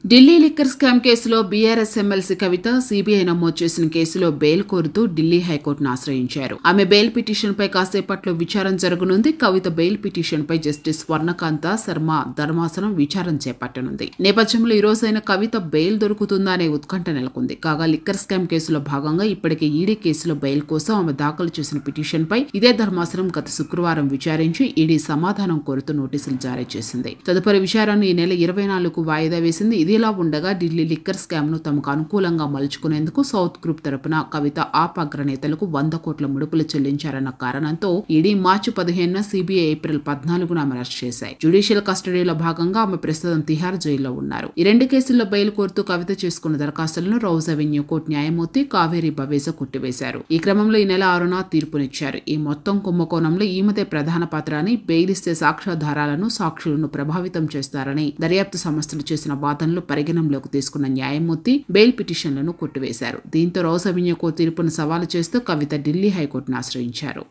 Delhi liquor scam కేసులో BRS MLC కవిత CBI నమోదు చేసిన కేసులో బెయిల్ కోరుతూ ఢిల్లీ హైకోర్టును ఆశ్రయించారు. ఆమె బెయిల్ పిటిషన్ పై కాసేపట్లో విచారణ జరగనుంది. కవిత బెయిల్ పిటిషన్ పై జస్టిస్ స్వర్ణకాంత శర్మ ధర్మాసనం విచారణ చేపట్టనుంది. నేపథ్యంలో ఈ రోజైన కవిత బెయిల్ దొరుకుతుందా అనే ఉత్కంఠ నెలకొంది. కాగా లిక్కర్ స్కామ్ కేసులో భాగంగా ఇప్పటికే ఈడీ కేసులో బెయిల్ కోసం ఆమె దాఖలు చేసిన పిటిషన్ పై ఇదే ధర్మాసనం గత శుక్రవారం విచారించి ఈడీ సమాధానం కోరుతూ నోటీసులు జారీ చేసింది. తదుపరి విచారణను ఈ నెల 24కు వాయిదా వేసింది. ఇదిలా ఉండగా ఢిల్లీ లిక్కర్ స్కామ్ ను తమకు అనుకూలంగా మలుచుకునేందుకు సౌత్ గ్రూప్ తరపున కవిత ఆప్ అగ్రనేతలకు 100 కోట్ల ముడుపులు చెల్లించారన్న కారణంతో ఈడీ మార్చి 15న సీబీఐ ఏప్రిల్ 14న ఆమె అరెస్ట్ చేశాయి. జ్యుడిషియల్ కస్టడీలో భాగంగా ఆమె ప్రస్తుతం తిహార్ జైల్లో ఉన్నారు. ఈ రెండు కేసుల్లో బెయిల్ కోరుతూ కవిత చేసుకున్న దరఖాస్తులను రౌజ్ అవెన్యూ కోర్టు న్యాయమూర్తి కావేరి బవేజ కొట్టివేశారు. ఈ క్రమంలో ఈ నెల 6న తీర్పునిచ్చారు. ఈ మొత్తం కుంభకోణంలో ఈమెదే ప్రధాన పాత్ర అని, బెయిల్ ఇస్తే సాక్ష్యాధారాలను సాక్షులను ప్రభావితం చేస్తారని దర్యాప్తు సంస్థలు చేసిన వాదనలు పరిగణంలోకి తీసుకున్న న్యాయమూర్తి బెయిల్ పిటిషన్లను కొట్టివేశారు. దీంతో రౌజ్ అవెన్యూ కోర్టు తీర్పును సవాలు చేస్తూ కవిత ఢిల్లీ హైకోర్టును ఆశ్రయించారు.